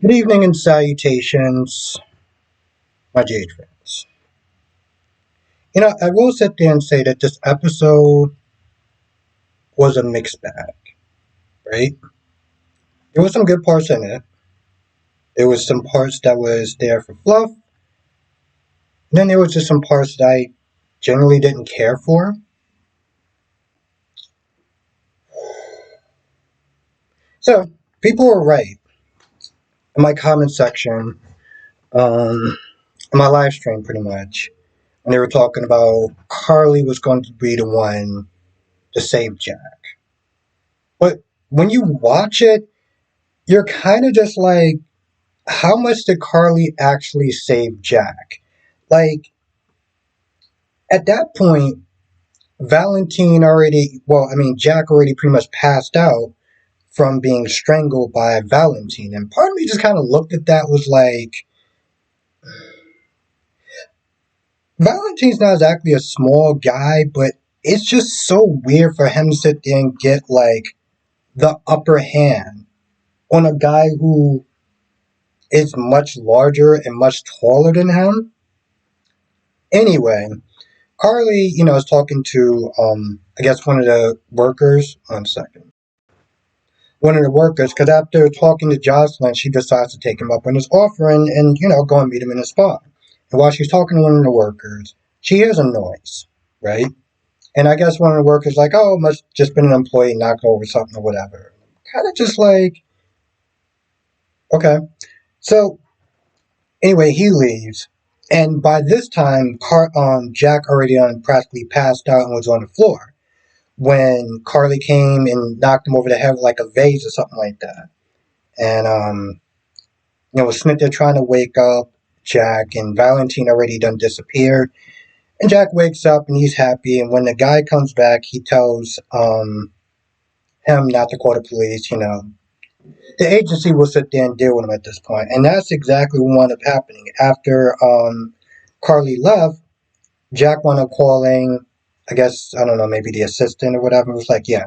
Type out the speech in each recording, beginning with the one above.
Good evening and salutations, my Jade friends. I will sit there and say that this episode was a mixed bag, right? There was some good parts in it. There was some parts that was there for fluff. Then there was just some parts that I generally didn't care for. So people were right in my comment section, um, in my live stream, pretty much, when they were talking about Carly was going to be the one to save Jack. But when you watch it, you're kind of just like, how much did Carly actually save Jack? Like, at that point, Jack already pretty much passed out from being strangled by Valentine. And part of me just kind of looked at that, was like, Valentine's not exactly a small guy, but it's just so weird for him to sit there and get, like, the upper hand on a guy who is much larger and much taller than him. Anyway, Carly, is talking to, I guess one of the workers. One second. One of the workers, because after talking to Jocelyn, she decides to take him up on his offer and go and meet him in a spot. And while she's talking to one of the workers, she hears a noise, right? And I guess one of the workers like, oh, it must just been an employee knocked over something or whatever. Kind of just like, okay. So anyway, he leaves. And by this time, Jack already practically passed out and was on the floor when Carly came and knocked him over the head with like a vase or something like that. And Smith they're trying to wake up Jack, and Valentine already done disappeared. And Jack wakes up and he's happy. And when the guy comes back, he tells him not to call the police. The agency will sit there and deal with him at this point. And that's exactly what wound up happening after Carly left. Jack wound up calling, I guess, I don't know, maybe the assistant or whatever. It was like, yeah,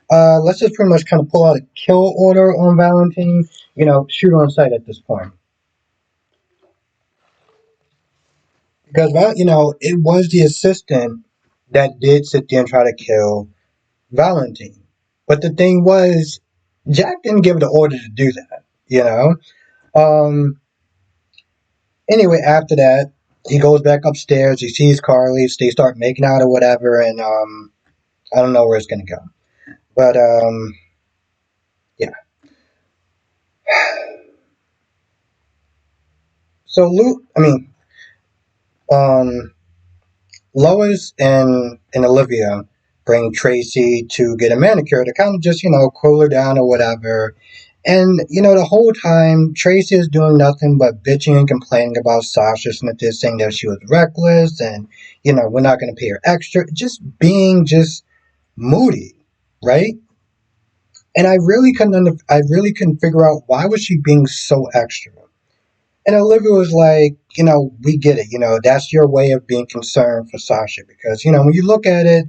let's just pretty much kind of pull out a kill order on Valentine, shoot on sight at this point. Because, it was the assistant that did sit there and try to kill Valentine. But the thing was, Jack didn't give the order to do that. Um, anyway, after that, he goes back upstairs, he sees Carly, they start making out or whatever, and I don't know where it's going to go. But, yeah. So, um, Lois and Olivia bring Tracy to get a manicure to kind of just, cool her down or whatever. And, the whole time, Tracy is doing nothing but bitching and complaining about Sasha Smith, saying that she was reckless and, we're not going to pay her extra. Just being just moody, right? And I really couldn't figure out, why was she being so extra? And Olivia was like, we get it. That's your way of being concerned for Sasha. Because, when you look at it,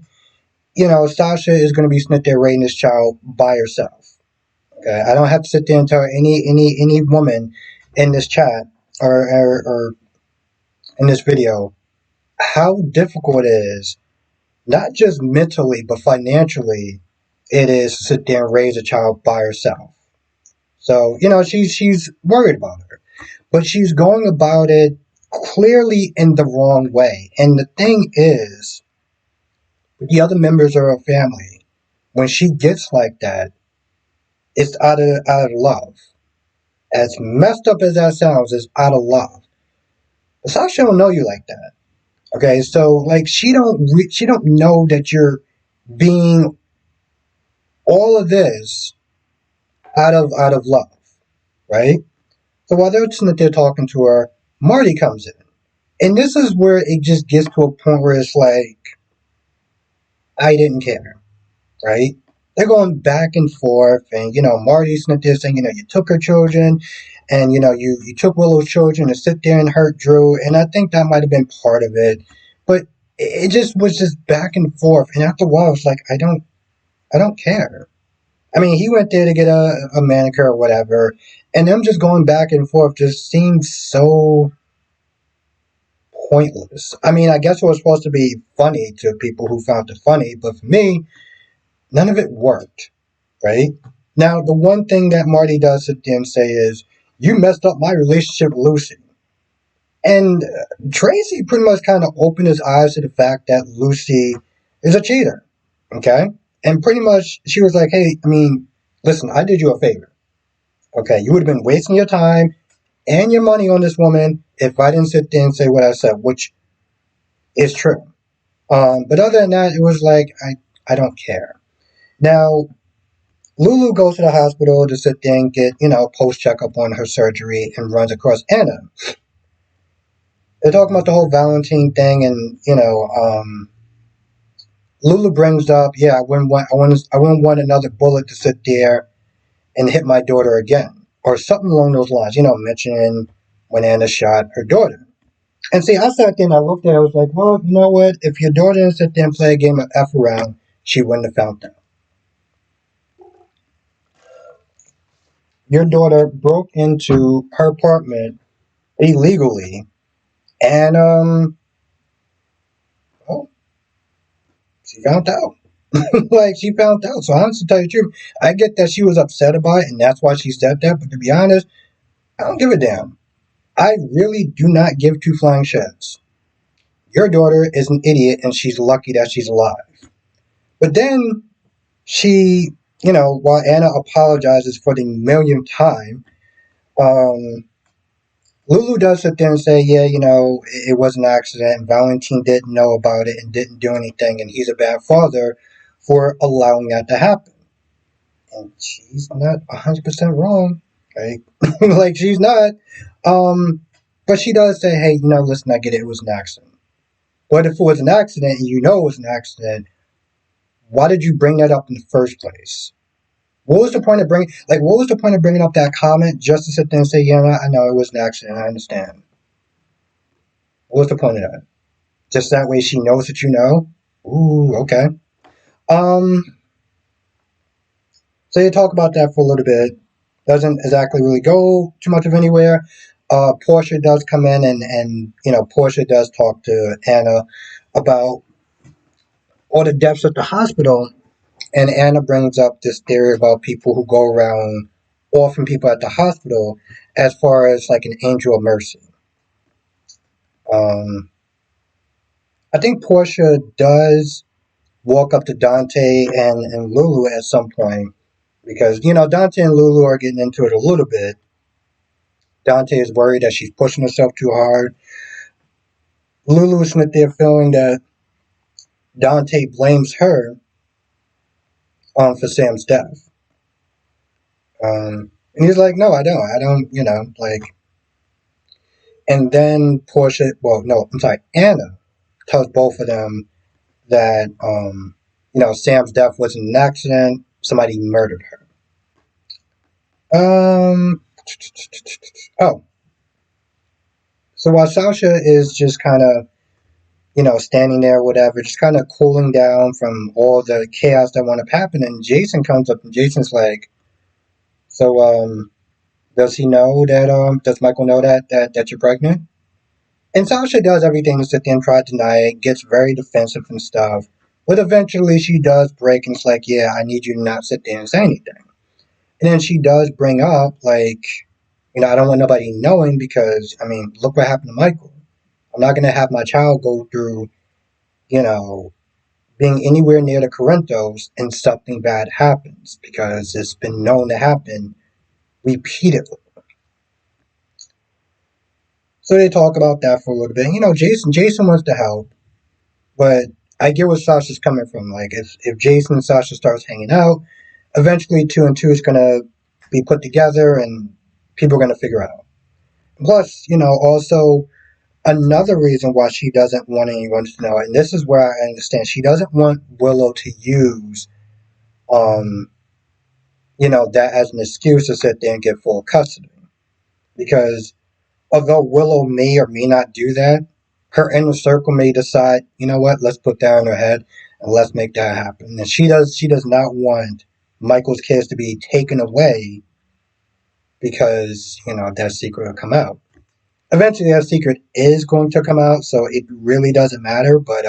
Sasha is going to be sitting there raising this child by herself. Okay? I don't have to sit there and tell any woman in this chat or in this video how difficult it is, not just mentally, but financially, it is to sit there and raise a child by herself. So, she's worried about her. But she's going about it clearly in the wrong way. And the thing is, the other members of her family, when she gets like that, it's out of love. As messed up as that sounds, it's out of love. But Sasha don't know you like that. Okay, so like she don't know that you're being all of this out of love, right? So while they're talking to her, Marty comes in. And this is where it just gets to a point where it's like, I didn't care, right? They're going back and forth, and Marty's not there saying, you took her children, and you took Willow's children to sit there and hurt Drew, and I think that might have been part of it, but it just was just back and forth, and after a while, it's like, I don't care. I mean, he went there to get a manicure or whatever, and them just going back and forth just seems so pointless. I mean, I guess it was supposed to be funny to people who found it funny, but for me, none of it worked, right? Now, the one thing that Marty does sit there and say is, "You messed up my relationship with Lucy." And Tracy pretty much kind of opened his eyes to the fact that Lucy is a cheater, okay? And pretty much she was like, "Hey, I mean, listen, I did you a favor, okay? You would have been wasting your time and your money on this woman if I didn't sit there and say what I said, which is true." But other than that, it was like, I don't care. Now, Lulu goes to the hospital to sit there and get, post checkup on her surgery and runs across Anna. They're talking about the whole Valentine thing, and Lulu brings up, yeah, I wouldn't want another bullet to sit there and hit my daughter again, or something along those lines. Mentioning when Anna shot her daughter. And see, I sat there and I looked at it, I was like, well, you know what? If your daughter didn't sit there and play a game of F around, she wouldn't have found out. Your daughter broke into her apartment illegally, and well, she found out. Like she found out. So honestly, to tell you the truth, I get that she was upset about it, and that's why she said that. But to be honest, I don't give a damn. I really do not give two flying shits. Your daughter is an idiot, and she's lucky that she's alive. But then she, while Anna apologizes for the millionth time, um, Lulu does sit there and say, yeah, it was an accident. And Valentine didn't know about it and didn't do anything, and he's a bad father for allowing that to happen. And she's not 100% wrong. Like, like she's not. Um, but she does say, hey, listen, I get it. It was an accident. But if it was an accident and you know it was an accident, why did you bring that up in the first place? What was the point of bringing up that comment just to sit there and say, yeah, I know it was an accident. I understand. What was the point of that? Just that way she knows that you know? Ooh, okay. Um, so you talk about that for a little bit. Doesn't exactly really go too much of anywhere. Portia does come in and Portia does talk to Anna about all the deaths at the hospital, and Anna brings up this theory about people who go around offering people at the hospital as far as like an angel of mercy. Um, I think Portia does walk up to Dante and Lulu at some point because Dante and Lulu are getting into it a little bit. Dante is worried that she's pushing herself too hard. Lulu is with there feeling that Dante blames her for Sam's death. And he's like, no, I don't. I don't, like. And then Portia, well, no, I'm sorry, Anna tells both of them that, Sam's death wasn't an accident. Somebody murdered her. Oh, so while Sasha is just kind of, standing there, whatever, just kind of cooling down from all the chaos that wound up happening, Jason comes up and Jason's like, so, does he know that, does Michael know that you're pregnant? And Sasha does everything to sit there and try to deny it, gets very defensive and stuff. But eventually she does break and it's like, yeah, I need you to not sit there and say anything. And then she does bring up, like, I don't want nobody knowing because, I mean, look what happened to Michael. I'm not going to have my child go through, you know, being anywhere near the Corinthos and something bad happens because it's been known to happen repeatedly. So they talk about that for a little bit. Jason wants to help, but I get where Sasha's coming from. Like, if Jason and Sasha starts hanging out, eventually two and two is going to be put together and people are going to figure out. Plus, also another reason why she doesn't want anyone to know, and this is where I understand, she doesn't want Willow to use, um, that as an excuse to sit there and get full custody. Because although Willow may or may not do that, her inner circle may decide, you know what, let's put that in her head and let's make that happen. And she does not want Michael's kids to be taken away because, that secret will come out. Eventually, that secret is going to come out, so it really doesn't matter. But,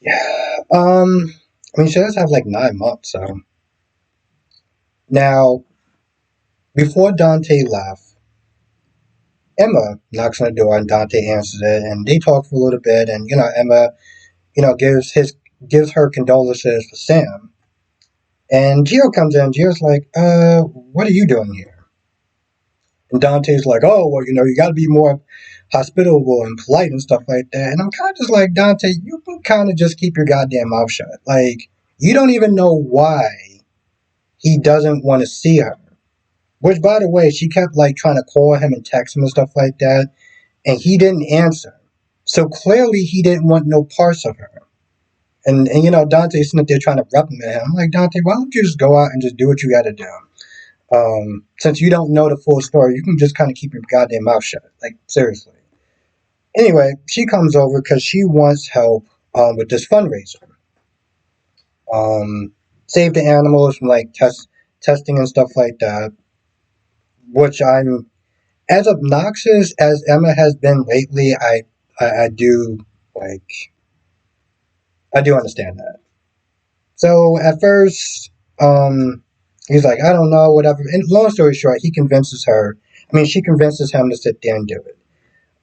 yeah. I mean, she does have like 9 months, so. Now, before Dante left, Emma knocks on the door and Dante answers it, and they talk for a little bit, and, Emma, gives her condolences for Sam. And Gio comes in. Gio's like, what are you doing here? And Dante's like, oh, well, you got to be more hospitable and polite and stuff like that. And I'm kind of just like, Dante, you can kind of just keep your goddamn mouth shut. Like, you don't even know why he doesn't want to see her. Which, by the way, she kept, like, trying to call him and text him and stuff like that. And he didn't answer. So clearly he didn't want no parts of her. And Dante's sitting there trying to reprimand him. I'm like, Dante, why don't you just go out and just do what you got to do? Since you don't know the full story, you can just kind of keep your goddamn mouth shut. Like, seriously. Anyway, she comes over because she wants help with this fundraiser. Save the animals from, like, testing and stuff like that. Which I'm, as obnoxious as Emma has been lately, I do, like, I do understand that. So at first, he's like, I don't know, whatever. And long story short, he convinces her. I mean, she convinces him to sit there and do it.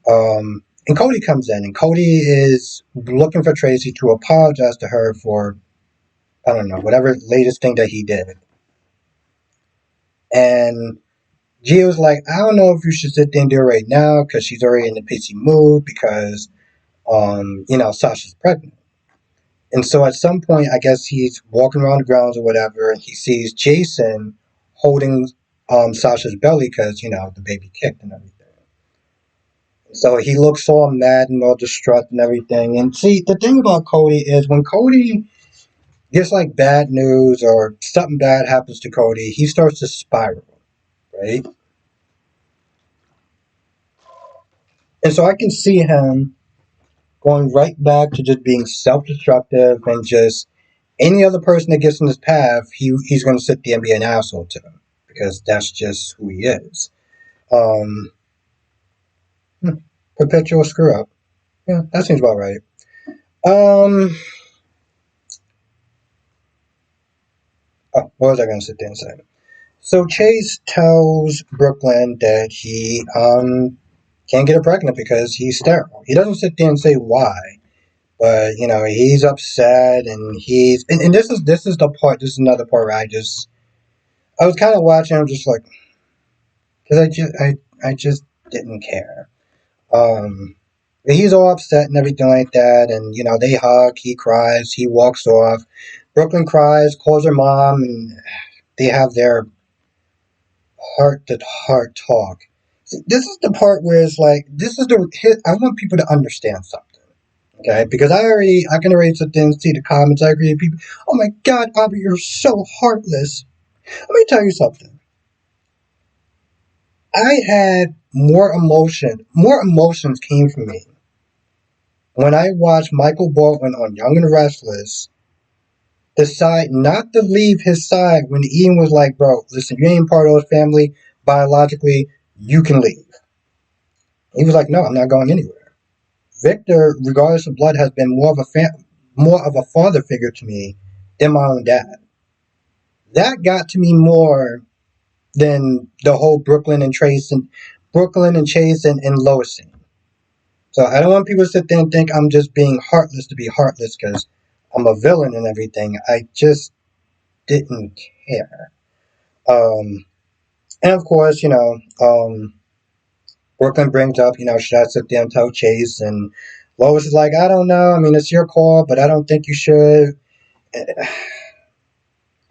And Cody comes in, and Cody is looking for Tracy to apologize to her for, I don't know, whatever latest thing that he did. And Gio's like, I don't know if you should sit there and do it right now because she's already in the pissy mood because, Sasha's pregnant. And so at some point, I guess he's walking around the grounds or whatever, and he sees Jason holding Sasha's belly because, the baby kicked and everything. So he looks all mad and all distraught and everything. And see, the thing about Cody is when Cody gets like bad news or something bad happens to Cody, he starts to spiral, right? And so I can see him going right back to just being self-destructive and just any other person that gets in his path, he's going to sit there and be an asshole to them because that's just who he is. Um, Perpetual screw up. Yeah, that seems about right. Um, what was I going to sit there and say? So Chase tells Brooklyn that he can't get her pregnant because he's sterile. He doesn't sit there and say why, but he's upset and and this is the part. This is another part where I was kind of watching. I'm just like because I just didn't care. Um, he's all upset and everything like that, and they hug. He cries. He walks off. Brooklyn cries, calls her mom, and they have their heart to heart talk. See, this is the part where it's like this is the. I want people to understand something, okay? Because I can already sit there and see the comments. I agree with people. Oh my God, Aubrey, you're so heartless. Let me tell you something. I had more emotion. More emotions came from me when I watched Michael Baldwin on Young and Restless decide not to leave his side when Ian was like, bro, listen, you ain't part of his family biologically, you can leave. He was like, no, I'm not going anywhere. Victor, regardless of blood, has been more of a father figure to me than my own dad. That got to me more than the whole Brooklyn and Chase and Lois scene. So I don't want people to sit there and think I'm just being heartless to be heartless because I'm a villain and everything. I just didn't care. And of course, Brooklyn brings up, should I sit there and tell Chase? And Lois is like, I don't know. I mean, it's your call, but I don't think you should. I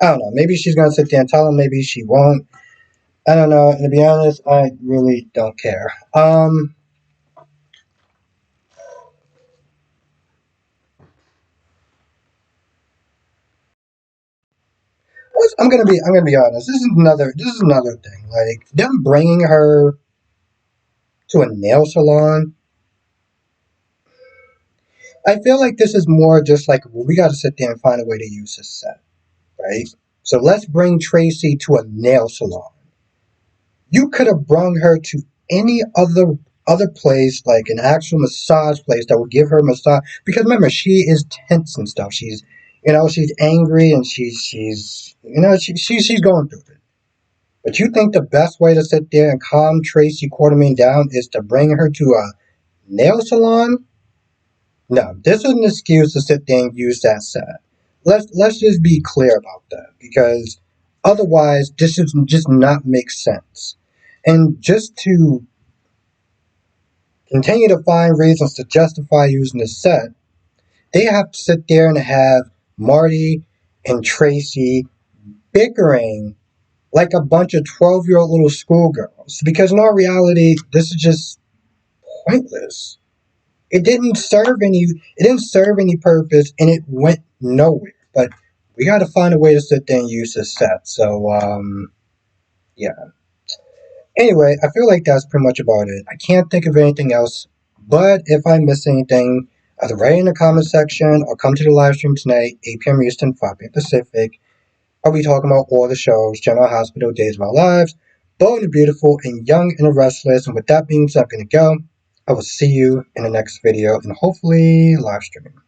don't know. Maybe she's going to sit there and tell him. Maybe she won't. I don't know. And to be honest, I really don't care. I'm gonna be honest. This is another thing. Like them bringing her to a nail salon. I feel like this is more just like well, we got to sit there and find a way to use this set. right? So let's bring Tracy to a nail salon. You could have brung her to any other place, like an actual massage place that would give her a massage. Because remember, she is tense and stuff. She's angry and she's going through it. But you think the best way to sit there and calm Tracy Quartermain down is to bring her to a nail salon? No, this is an excuse to sit there and use that set. Let's just be clear about that because otherwise this is just not make sense. And just to continue to find reasons to justify using the set, they have to sit there and have Marty and Tracy bickering like a bunch of 12-year-old little schoolgirls. Because in all reality, this is just pointless. It didn't serve any purpose and it went nowhere. But we gotta find a way to sit there and use this set. So yeah. Anyway, I feel like that's pretty much about it. I can't think of anything else. But if I miss anything, either write in the comment section or come to the live stream tonight, 8 p.m. Eastern, 5 p.m. Pacific. I'll be talking about all the shows, General Hospital, Days of Our Lives, Bold and the Beautiful, and Young and the Restless. And with that being said, I'm going to go. I will see you in the next video and hopefully live stream.